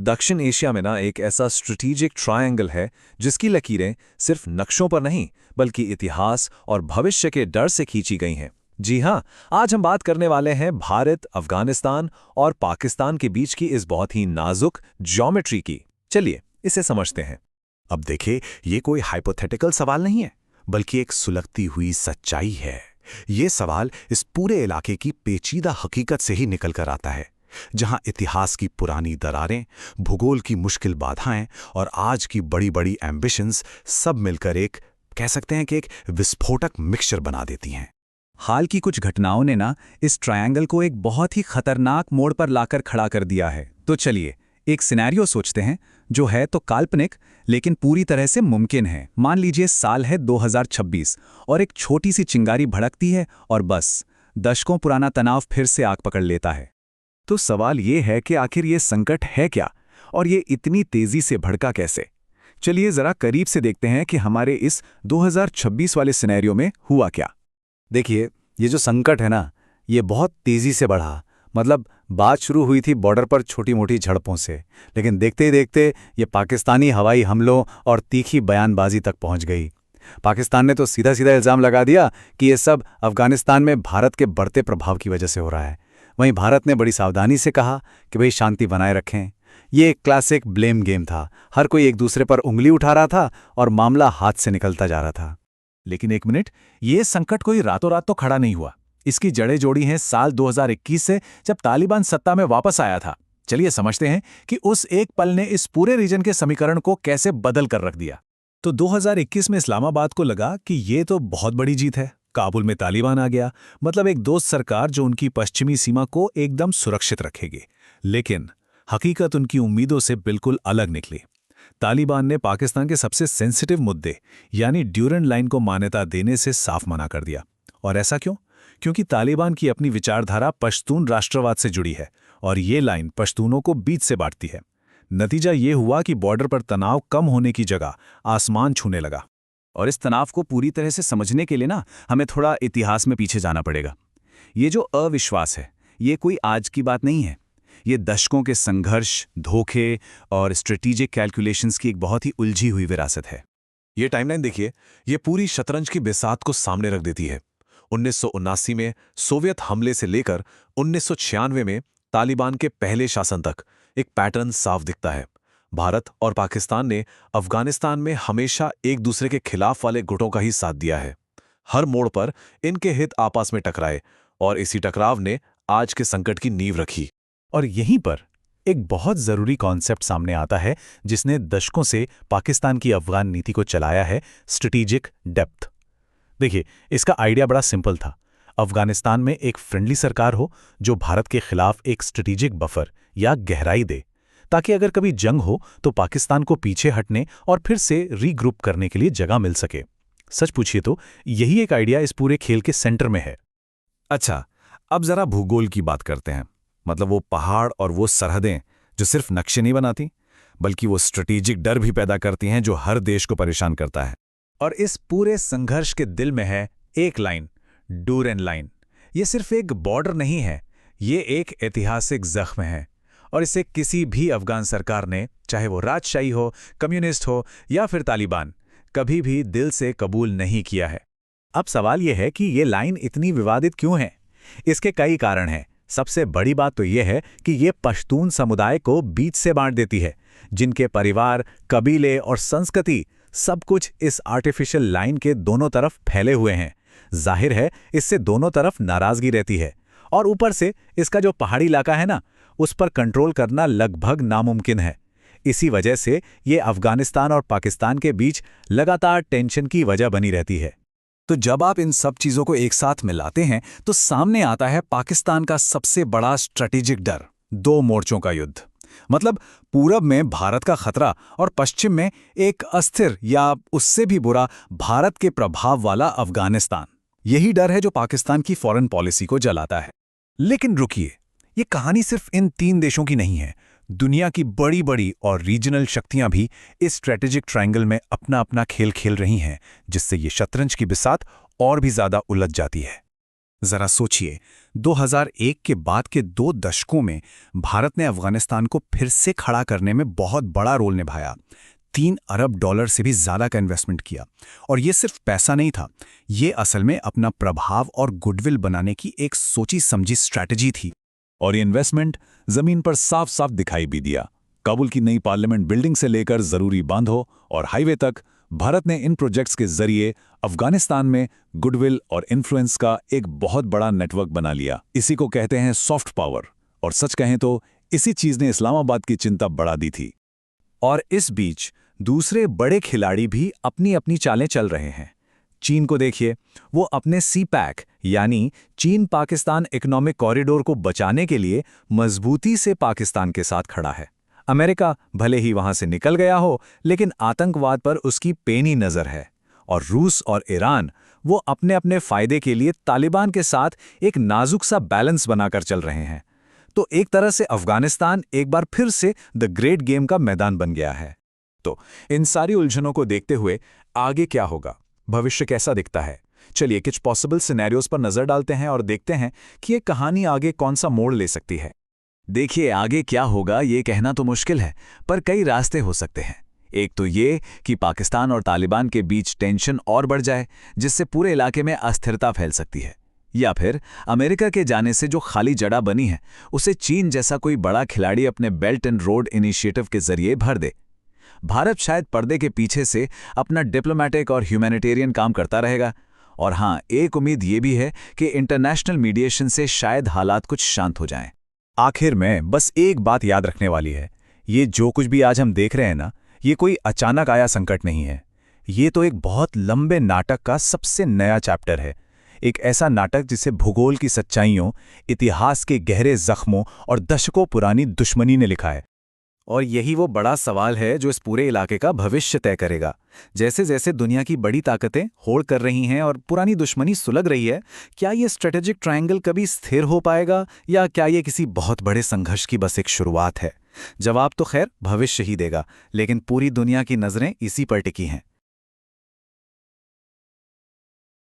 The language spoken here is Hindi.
दक्षिण एशिया में ना एक ऐसा स्ट्रेटेजिक ट्रायंगल है जिसकी लकीरें सिर्फ नक्शों पर नहीं बल्कि इतिहास और भविष्य के डर से खींची गई हैं। जी हाँ, आज हम बात करने वाले हैं भारत, अफगानिस्तान और पाकिस्तान के बीच की इस बहुत ही नाजुक ज्योमेट्री की। चलिए इसे समझते हैं। अब देखिए, ये कोई हाइपोथेटिकल सवाल नहीं है, बल्कि एक सुलगती हुई सच्चाई है। ये सवाल इस पूरे इलाके की पेचीदा हकीकत से ही निकल कर आता है, जहां इतिहास की पुरानी दरारें, भूगोल की मुश्किल बाधाएं और आज की बड़ी बड़ी एम्बिशंस सब मिलकर एक, कह सकते हैं कि एक विस्फोटक मिक्सचर बना देती हैं। हाल की कुछ घटनाओं ने ना इस ट्रायंगल को एक बहुत ही खतरनाक मोड़ पर लाकर खड़ा कर दिया है। तो चलिए एक सिनेरियो सोचते हैं जो है तो काल्पनिक लेकिन पूरी तरह से मुमकिन है। मान लीजिए साल है 2026 और एक छोटी सी चिंगारी भड़कती है और बस दशकों पुराना तनाव फिर से आग पकड़ लेता है। तो सवाल ये है कि आखिर ये संकट है क्या और ये इतनी तेजी से भड़का कैसे। चलिए जरा करीब से देखते हैं कि हमारे इस 2026 वाले सिनेरियो में हुआ क्या। देखिए, ये जो संकट है ना, ये बहुत तेजी से बढ़ा। मतलब बात शुरू हुई थी बॉर्डर पर छोटी मोटी झड़पों से, लेकिन देखते ही देखते ये पाकिस्तानी हवाई हमलों और तीखी बयानबाजी तक पहुंच गई। पाकिस्तान ने तो सीधा सीधा इल्ज़ाम लगा दिया कि ये सब अफगानिस्तान में भारत के बढ़ते प्रभाव की वजह से हो रहा है। वहीं भारत ने बड़ी सावधानी से कहा कि भाई शांति बनाए रखें। ये एक क्लासिक ब्लेम गेम था। हर कोई एक दूसरे पर उंगली उठा रहा था और मामला हाथ से निकलता जा रहा था। लेकिन एक मिनट, ये संकट कोई रातों रात तो खड़ा नहीं हुआ। इसकी जड़ें जोड़ी हैं साल 2021 से, जब तालिबान सत्ता में वापस आया था। चलिए समझते हैं कि उस एक पल ने इस पूरे रीजन के समीकरण को कैसे बदल कर रख दिया। तो 2021 में इस्लामाबाद को लगा कि ये तो बहुत बड़ी जीत है। काबुल में तालिबान आ गया, मतलब एक दोस्त सरकार जो उनकी पश्चिमी सीमा को एकदम सुरक्षित रखेगी। लेकिन हकीकत उनकी उम्मीदों से बिल्कुल अलग निकली। तालिबान ने पाकिस्तान के सबसे सेंसिटिव मुद्दे यानी ड्यूरेंट लाइन को मान्यता देने से साफ मना कर दिया। और ऐसा क्यों? क्योंकि तालिबान की अपनी विचारधारा पश्तून राष्ट्रवाद से जुड़ी है और ये लाइन पश्तूनों को बीच से बांटती है। नतीजा ये हुआ कि बॉर्डर पर तनाव कम होने की जगह आसमान छूने लगा। और इस तनाव को पूरी तरह से समझने के लिए ना हमें थोड़ा इतिहास में पीछे जाना पड़ेगा। ये जो अविश्वास है, ये कोई आज की बात नहीं है। ये दशकों के संघर्ष, धोखे और स्ट्रेटेजिक कैलकुलेशंस की एक बहुत ही उलझी हुई विरासत है। ये टाइमलाइन देखिए, ये पूरी शतरंज की बिसात को सामने रख देती है। 1979 में सोवियत हमले से लेकर 1996 में तालिबान के पहले शासन तक एक पैटर्न साफ दिखता है। भारत और पाकिस्तान ने अफगानिस्तान में हमेशा एक दूसरे के खिलाफ वाले गुटों का ही साथ दिया है। हर मोड़ पर इनके हित आपस में टकराए और इसी टकराव ने आज के संकट की नींव रखी। और यहीं पर एक बहुत ज़रूरी कॉन्सेप्ट सामने आता है जिसने दशकों से पाकिस्तान की अफगान नीति को चलाया है, स्ट्रेटेजिक डेप्थ। देखिए, इसका आइडिया बड़ा सिंपल था। अफगानिस्तान में एक फ्रेंडली सरकार हो जो भारत के खिलाफ एक स्ट्रेटेजिक बफर या गहराई दे, ताकि अगर कभी जंग हो तो पाकिस्तान को पीछे हटने और फिर से रीग्रुप करने के लिए जगह मिल सके। सच पूछिए तो यही एक आइडिया इस पूरे खेल के सेंटर में है। अच्छा, अब जरा भूगोल की बात करते हैं। मतलब वो पहाड़ और वो सरहदें जो सिर्फ नक्शे नहीं बनाती, बल्कि वो स्ट्रेटेजिक डर भी पैदा करती हैं जो हर देश को परेशान करता है। और इस पूरे संघर्ष के दिल में है एक लाइन, ड्यूरेंट लाइन। ये सिर्फ एक बॉर्डर नहीं है, ये एक ऐतिहासिक जख्म है और इसे किसी भी अफगान सरकार ने, चाहे वो राजशाही हो, कम्युनिस्ट हो या फिर तालिबान, कभी भी दिल से कबूल नहीं किया है। अब सवाल यह है कि ये लाइन इतनी विवादित क्यों है? इसके कई कारण हैं। सबसे बड़ी बात तो यह है कि ये पश्तून समुदाय को बीच से बांट देती है, जिनके परिवार, कबीले और संस्कृति सब कुछ इस आर्टिफिशियल लाइन के दोनों तरफ फैले हुए हैं। जाहिर है इससे दोनों तरफ नाराजगी रहती है और ऊपर से इसका जो पहाड़ी इलाका है ना, उस पर कंट्रोल करना लगभग नामुमकिन है। इसी वजह से ये अफगानिस्तान और पाकिस्तान के बीच लगातार टेंशन की वजह बनी रहती है। तो जब आप इन सब चीज़ों को एक साथ मिलाते हैं तो सामने आता है पाकिस्तान का सबसे बड़ा स्ट्रेटेजिक डर, दो मोर्चों का युद्ध। मतलब पूरब में भारत का खतरा और पश्चिम में एक अस्थिर या उससे भी बुरा भारत के प्रभाव वाला अफगानिस्तान। यही डर है जो पाकिस्तान की फॉरेन पॉलिसी को जलाता है। लेकिन रुकिए, ये कहानी सिर्फ इन 3 देशों की नहीं है। दुनिया की बड़ी बड़ी और रीजनल शक्तियां भी इस स्ट्रेटेजिक ट्रायंगल में अपना अपना खेल खेल रही हैं, जिससे ये शतरंज की बिसात और भी ज्यादा उलझ जाती है। जरा सोचिए, 2001 के बाद के 2 दशकों में भारत ने अफगानिस्तान को फिर से खड़ा करने में बहुत बड़ा रोल निभाया। $3 अरब से भी ज्यादा का इन्वेस्टमेंट किया। और ये सिर्फ पैसा नहीं था, ये असल में अपना प्रभाव और गुडविल बनाने की एक सोची समझी स्ट्रैटेजी थी। और ये इन्वेस्टमेंट जमीन पर साफ साफ दिखाई भी दिया। काबुल की नई पार्लियामेंट बिल्डिंग से लेकर जरूरी बांधों और हाईवे तक भारत ने इन प्रोजेक्ट्स के जरिए अफगानिस्तान में गुडविल और इन्फ्लुएंस का एक बहुत बड़ा नेटवर्क बना लिया। इसी को कहते हैं सॉफ्ट पावर। और सच कहें तो इसी चीज ने इस्लामाबाद की चिंता बढ़ा दी थी। और इस बीच दूसरे बड़े खिलाड़ी भी अपनी अपनी चालें चल रहे हैं। चीन को देखिए, वो अपने CPEC यानी चीन पाकिस्तान इकोनॉमिक कॉरिडोर को बचाने के लिए मजबूती से पाकिस्तान के साथ खड़ा है। अमेरिका भले ही वहां से निकल गया हो, लेकिन आतंकवाद पर उसकी पेनी नजर है। और रूस और ईरान वो अपने अपने फायदे के लिए तालिबान के साथ एक नाजुक सा बैलेंस बनाकर चल रहे हैं। तो एक तरह से अफगानिस्तान एक बार फिर से द ग्रेट गेम का मैदान बन गया है। तो इन सारी उलझनों को देखते हुए आगे क्या होगा, भविष्य कैसा दिखता है? चलिए कुछ पॉसिबल सिनेरियोज पर नजर डालते हैं और देखते हैं कि ये कहानी आगे कौन सा मोड़ ले सकती है। देखिए, आगे क्या होगा ये कहना तो मुश्किल है, पर कई रास्ते हो सकते हैं। एक तो ये कि पाकिस्तान और तालिबान के बीच टेंशन और बढ़ जाए, जिससे पूरे इलाके में अस्थिरता फैल सकती है। या फिर अमेरिका के जाने से जो खाली जगह बनी है, उसे चीन जैसा कोई बड़ा खिलाड़ी अपने बेल्ट एंड रोड इनिशिएटिव के जरिए भर दे। भारत शायद पर्दे के पीछे से अपना डिप्लोमेटिक और ह्यूमैनिटेरियन काम करता रहेगा। और हाँ, एक उम्मीद ये भी है कि इंटरनेशनल मीडिएशन से शायद हालात कुछ शांत हो जाएं। आखिर में बस एक बात याद रखने वाली है, ये जो कुछ भी आज हम देख रहे हैं ना, ये कोई अचानक आया संकट नहीं है। ये तो एक बहुत लंबे नाटक का सबसे नया चैप्टर है। एक ऐसा नाटक जिसे भूगोल की सच्चाइयों, इतिहास के गहरे जख्मों और दशकों पुरानी दुश्मनी ने लिखा है। और यही वो बड़ा सवाल है जो इस पूरे इलाके का भविष्य तय करेगा। जैसे जैसे दुनिया की बड़ी ताकतें होड़ कर रही हैं और पुरानी दुश्मनी सुलग रही है, क्या ये स्ट्रेटेजिक ट्रायंगल कभी स्थिर हो पाएगा, या क्या ये किसी बहुत बड़े संघर्ष की बस एक शुरुआत है? जवाब तो खैर भविष्य ही देगा, लेकिन पूरी दुनिया की नज़रें इसी पर टिकी हैं।